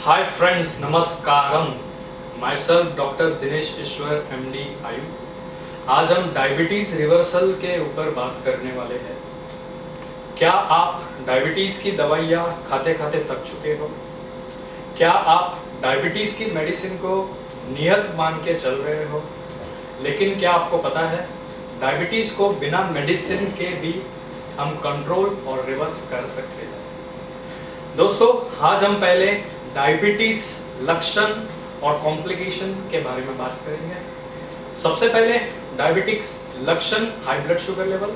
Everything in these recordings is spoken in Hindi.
हाय फ्रेंड्स, नमस्कारम। Myself doctor Dinesh Eshwar MD आयु। आज हम डायबिटीज रिवर्सल के ऊपर बात करने वाले हैं। क्या आप डायबिटीज की दवाइयाँ खाते खाते थक चुके हो? क्या आप डायबिटीज की मेडिसिन को नियत मान के चल रहे हो? लेकिन क्या आपको पता है डायबिटीज को बिना मेडिसिन के भी हम कंट्रोल और रिवर्स कर सकते हैं। दोस्तों, आज हम पहले डायबिटीज लक्षण और कॉम्प्लिकेशन के बारे में बात करेंगे। सबसे पहले डायबिटिक्स लक्षण, हाई ब्लड शुगर लेवल,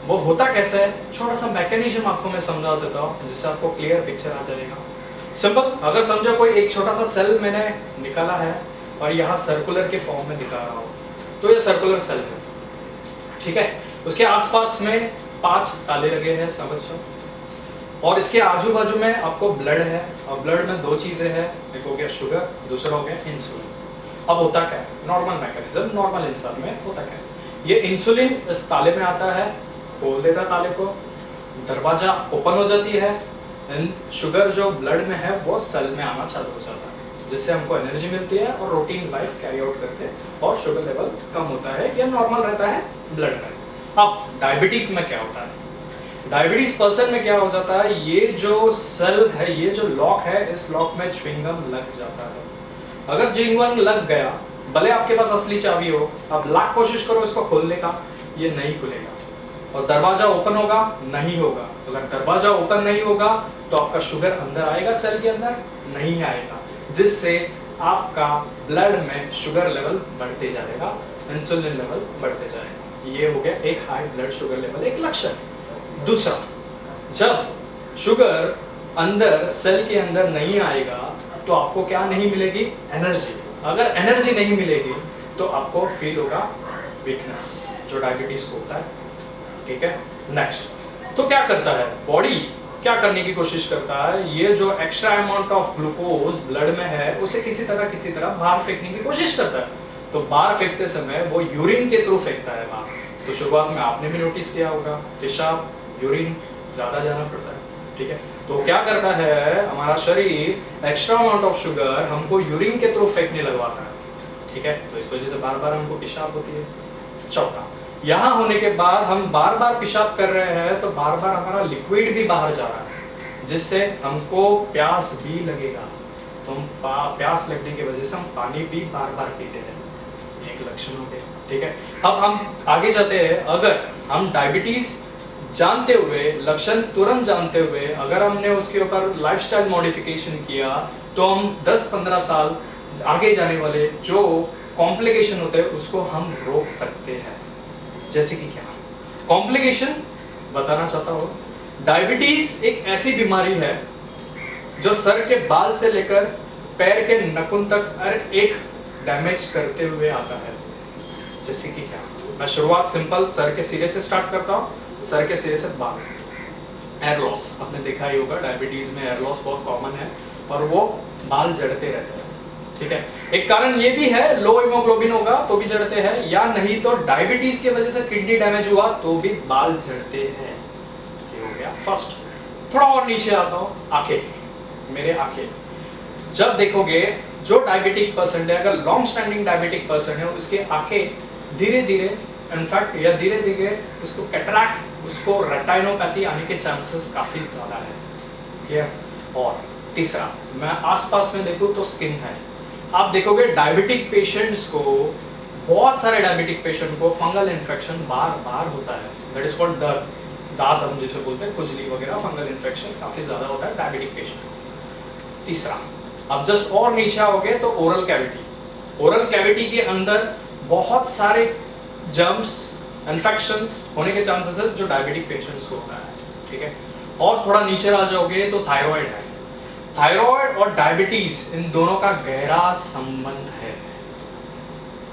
वो होता कैसा है, छोटा सा मैकेनिज्म आपको मैं समझा देता हूँ जिससे आपको क्लियर पिक्चर आ जाएगा। सिंपल, अगर समझो कोई एक छोटा सा सेल मैंने निकाला है और यहाँ सर्कुलर के फॉर्म में दिखा रहा हूँ, तो ये सर्कुलर सेल है, ठीक है। उसके आसपास में 5 ताले लगे हैं, समझो। और इसके आजू बाजू में आपको ब्लड है, और ब्लड में 2 चीजें हैं, एक हो गया शुगर, दूसरा हो गया इंसुलिन। अब होता क्या है, नॉर्मल मैकेनिज्म, नॉर्मल इंसान में होता क्या है, ये इंसुलिन इस ताले में आता है, खोल देता है ताले को, दरवाजा ओपन हो जाती है, शुगर जो ब्लड में है वो सेल में आना चालू हो जाता है, जिससे हमको एनर्जी मिलती है और रूटीन लाइफ कैरी आउट करते हैं और शुगर लेवल कम होता है या नॉर्मल रहता है ब्लड में। अब डायबिटिक में क्या होता है, डायबिटीज पर्सन में क्या हो जाता है, ये जो सेल है, ये जो लॉक है, इस लॉक में च्युइंगम लग जाता है। अगर च्युइंगम लग गया, भले आपके पास असली चाबी हो, आप लाख कोशिश करो इसको खोलने का, ये नहीं खुलेगा। और दरवाजा ओपन होगा, नहीं होगा। अगर दरवाजा ओपन नहीं होगा तो आपका शुगर अंदर आएगा, सेल के अंदर नहीं आएगा, जिससे आपका ब्लड में शुगर लेवल बढ़ते जाएगा, इंसुलिन लेवल बढ़ते जाएगा। ये हो गया एक हाई ब्लड शुगर लेवल, एक लक्षण। दूसरा, जब शुगर अंदर सेल के अंदर नहीं आएगा तो आपको क्या नहीं मिलेगी, एनर्जी। अगर एनर्जी नहीं मिलेगी तो आपको फील होगा वीकनेस, जो डायबिटीज को होता है, ठीक है। नेक्स्ट, तो क्या करता है बॉडी, क्या करने की कोशिश करता है, ये जो extra amount of glucose blood में है उसे किसी तरह बाहर फेंकने की कोशिश करता है। तो बाहर फेंकते समय वो यूरिन के थ्रू फेंकता है बाहर। तो शुरुआत में आपने भी नोटिस किया होगा, पेशाब, यूरिन ज्यादा जाना पड़ता है, ठीक है। तो क्या करता है हमारा शरीर, एक्स्ट्रा अमाउंट ऑफ शुगर हमको यूरिन के थ्रू फेंकने लगवाता है, ठीक है। तो इस वजह से बार बार हमको पेशाब होती है। चौथा, यहाँ होने के बाद हम बार बार पेशाब कर रहे हैं तो बार बार हमारा लिक्विड भी बाहर जा रहा है, जिससे हमको प्यास भी लगेगा। तो हम प्यास लगने की वजह से हम पानी भी बार बार पीते हैं, एक लक्षण हो गया, ठीक है। अब हम आगे जाते हैं। अगर हम डायबिटीज जानते हुए, लक्षण तुरंत जानते हुए, अगर हमने उसके ऊपर लाइफस्टाइल मॉडिफिकेशन किया तो हम 10-15 साल आगे जाने वाले जो कॉम्प्लिकेशन होते हैं उसको हम रोक सकते हैं। जैसे कि क्या कॉम्प्लिकेशन बताना चाहता हूँ, डायबिटीज एक ऐसी बीमारी है जो सर के बाल से लेकर पैर के नखून तक हर एक डैमेज करते हुए आता है। जैसे कि क्या, मैं शुरुआत सिंपल सर के सिरे से स्टार्ट करता हूँ। सर के सिरे से बाल, एयर लॉस, आपने देखा ही होगा, डायबिटीज में एयर लॉस बहुत कॉमन है और वो बाल जड़ते रहते हैं, ठीक है। एक कारण ये भी है, लो हीमोग्लोबिन होगा तो भी जड़ते हैं, या नहीं तो डायबिटीज की वजह से किडनी डैमेज हुआ तो भी बाल जड़ते हैं। ये हो गया फर्स्ट। थोड़ा और नीचे आता हूँ, आंखें, मेरे आंखें, जब देखोगे जो डायबिटिक पर्सन है, अगर लॉन्ग स्टैंडिंग डायबिटिक पर्सन है, उसके आंखें धीरे धीरे, इनफैक्ट या धीरे धीरे उसको कैटरैक्ट, उसको रेटिनोपैथी आने के चांसेस काफी ज्यादा है, ठीक है। और तीसरा, मैं आसपास में देखूं तो स्किन है। आप देखोगे डायबिटिक पेशेंट्स को, बहुत सारे डायबिटिक पेशेंट को फंगल इन्फेक्शन बार बार होता है, दैट इज कॉल्ड दर्द, दांत हम जिसे बोलते हैं, खुजली वगैरह, फंगल इन्फेक्शन काफी ज्यादा होता है डायबिटिक पेशेंट। तीसरा, अब जस्ट और नीचे आओगे तो ओरल कैविटी, ओरल कैविटी के अंदर बहुत सारे जर्म्स, इन्फेक्शंस होने के चांसेस है जो डायबिटिक पेशेंट्स को होता है, ठीक है। और थोड़ा नीचे आ जाओगे तो थायराइड है। थायराइड और डायबिटीज, इन दोनों का गहरा संबंध है।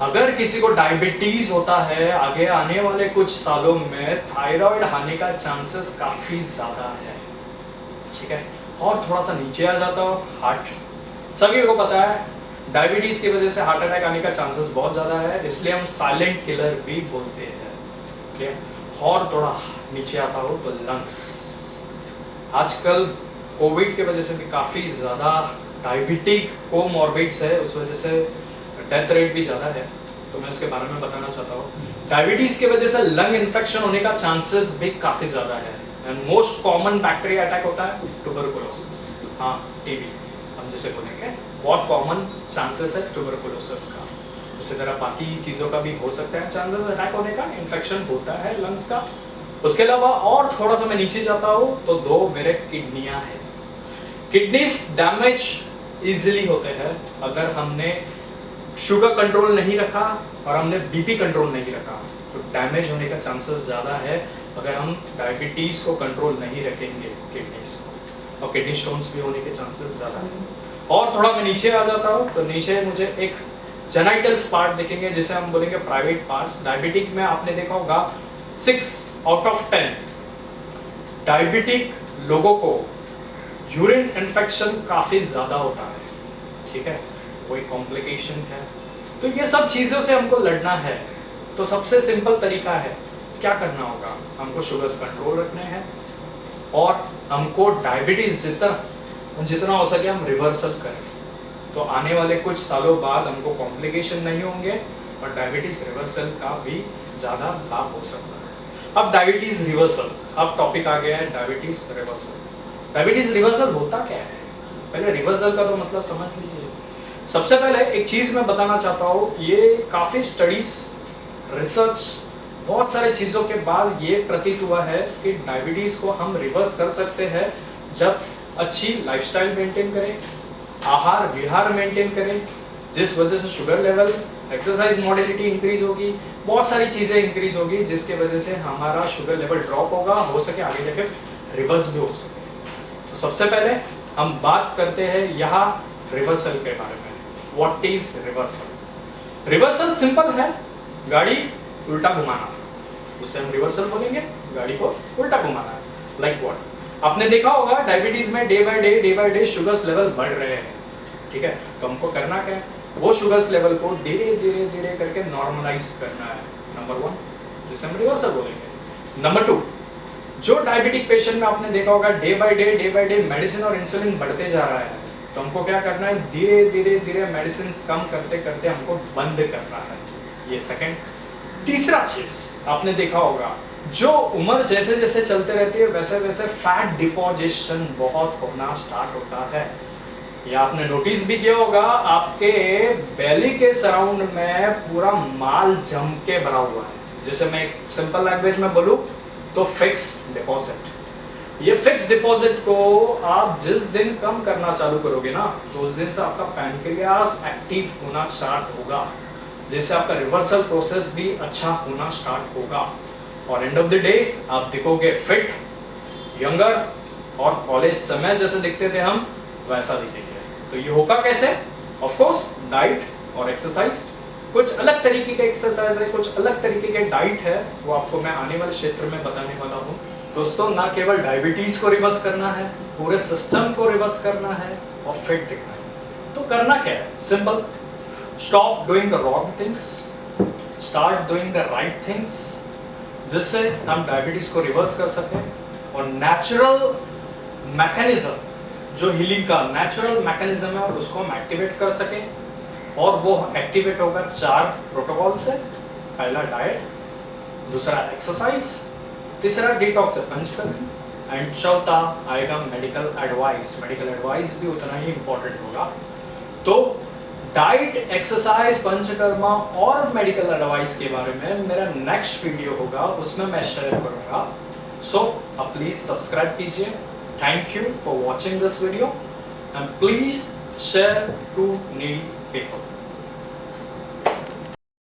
अगर किसी को डायबिटीज होता है, आगे आने वाले कुछ सालों में थायराइड आने का चांसेस काफी ज्यादा है, ठीक है। और थोड़ा सा नीचे आ जाता हो, हार्ट, सभी को पता है डायबिटीज की वजह से हार्ट अटैक आने का चांसेस बहुत ज्यादा है, इसलिए हम साइलेंट किलर भी बोलते हैं, ठीक है। और थोड़ा नीचे आता हो तो लंग्स, आजकल कोविड के वजह से भी काफ़ी ज़्यादा डायबिटिक कोमॉर्बिड्स है, उस वजह से डेथ रेट भी ज़्यादा है, तो मैं उसके बारे में बताना चाहता हूँ। डायबिटीज़ की वजह से लंग इन्फेक्शन होने का चांसेस भी काफ़ी ज़्यादा है, and most common bacteria attack होता है ट्यूबरकुलोसिस, हाँ टीबी हम जिसे बोलेंगे, बहुत कॉमन चांसेस है ट्यूबरकुलोसिस का। उसी तरह बाकी चीज़ों का भी हो सकता है चांसेस अटैक होने का, इन्फेक्शन होता है लंग्स का। उसके अलावा और थोड़ा सा मैं नीचे जाता हूँ तो 2 मेरे किडनियाँ हैं। किडनीज डैमेज इजीली होते हैं अगर हमने शुगर कंट्रोल नहीं रखा और हमने बीपी कंट्रोल नहीं रखा, तो डैमेज होने का चांसेस ज़्यादा है अगर हम डायबिटीज़ को कंट्रोल नहीं रखेंगे किडनीज को, और किडनी स्टोन्स भी होने के चांसेस ज़्यादा हैं। और थोड़ा मैं नीचे आ जाता हूँ तो नीचे मुझे एक जेनाइटल्स पार्ट देखेंगे जिसे हम बोलेंगे प्राइवेट पार्ट्स। डायबिटिक में आपने देखा होगा 6 आउट ऑफ 10 डायबिटिक लोगों को यूरिन इन्फेक्शन काफ़ी ज़्यादा होता है, ठीक है, कोई कॉम्प्लिकेशन है। तो ये सब चीज़ों से हमको लड़ना है, तो सबसे सिंपल तरीका है, क्या करना होगा, हमको शुगर्स कंट्रोल रखने हैं और हमको डायबिटीज़ जितना हो सके हम रिवर्सल करें, तो आने वाले कुछ सालों बाद हमको कॉम्प्लिकेशन नहीं होंगे और डायबिटीज़ रिवर्सल का भी ज़्यादा लाभ हो सकता है। अब डायबिटीज़ रिवर्सल, अब टॉपिक आ गया है डायबिटीज़ रिवर्सल। डायबिटीज़ रिवर्सल होता क्या है, पहले रिवर्सल का तो मतलब समझ लीजिए। सबसे पहले एक चीज़ मैं बताना चाहता हूँ, ये काफ़ी स्टडीज, रिसर्च, बहुत सारे चीज़ों के बाद ये प्रतीत हुआ है कि डायबिटीज़ को हम रिवर्स कर सकते हैं जब अच्छी लाइफस्टाइल मेंटेन करें, आहार विहार मेंटेन करें, जिस वजह से sugar level, exercise modality increase होगी, बहुत सारी चीज़ें इंक्रीज होगी जिसके वजह से हमारा शुगर लेवल ड्रॉप होगा, हो सके आगे जाके रिवर्स भी हो सके। तो सबसे पहले हम बात करते हैं यहाँ रिवर्सल के बारे में। What is reversal? Reversal simple है, गाड़ी उल्टा घुमाना, उसे हम रिवर्सल बोलेंगे, गाड़ी को उल्टा घुमाना। Like what? आपने देखा होगा डायबिटीज में day by day sugars level बढ़ रहे हैं, ठीक है, तो हमको करना क्या है, वो शुगर्स लेवल को धीरे धीरे करके नॉर्मलाइज करना है, नंबर 1, जिसे हम रिवर्सल बोलेंगे। नंबर 2, जो डायबिटिक पेशेंट में आपने देखा होगा डे बाय डे मेडिसिन और इंसुलिन बढ़ते जा रहा है, तो हमको क्या करना है, धीरे धीरे मेडिसिन कम करते करते हमको बंद करना है, ये सेकंड। तीसरा चीज आपने देखा होगा, जो उम्र जैसे जैसे चलते रहती है वैसे वैसे फैट डिपोजिशन बहुत होना स्टार्ट होता है। ये आपने नोटिस भी किया होगा, आपके बेली के सराउंड में पूरा माल जम के भरा हुआ है। जैसे मैं एक सिंपल लैंग्वेज में बोलूं तो फिक्स डिपॉजिट। ये फिक्स डिपॉजिट को आप जिस दिन कम करना चालू करोगे ना, तो उस दिन से आपका पैनक्रियास एक्टिव होना स्टार्ट होगा, जिससे आपका रिवर्सल प्रोसेस भी अच्छा होना स्टार्ट होगा, और एंड ऑफ द डे आप दिखोगे फिट, यंगर, और कॉलेज समय जैसे दिखते थे हम वैसा दिखेंगे। तो ये होगा कैसे? ऑफ कोर्स डाइट और एक्सरसाइज। कुछ अलग तरीके के एक्सरसाइज है, कुछ अलग तरीके के डाइट है, वो आपको मैं आने वाले क्षेत्र में बताने वाला हूँ। दोस्तों, ना केवल डायबिटीज को रिवर्स करना है, पूरे सिस्टम को रिवर्स करना है और फिट दिखना है। तो करना क्या है? Simple, stop doing the wrong things, start doing the right things, जिससे हम डायबिटीज को रिवर्स कर सकें और नेचुरल मैकेनिज्म, जो हीलिंग का नेचुरल मैकेनिज्म है, उसको हम एक्टिवेट कर सकें। और वो एक्टिवेट होगा 4 प्रोटोकॉल से। पहला डाइट, दूसरा एक्सरसाइज, तीसरा डिटॉक्स से पंचकर्म, एंड चौथा आएगा मेडिकल एडवाइस। मेडिकल एडवाइस भी उतना ही इंपॉर्टेंट होगा। तो डाइट, एक्सरसाइज, पंचकर्मा और मेडिकल एडवाइस के बारे में मेरा नेक्स्ट वीडियो होगा, उसमें मैं शेयर करूंगा। सो आप प्लीज सब्सक्राइब कीजिए। Thank you for watching this video and please share to need people.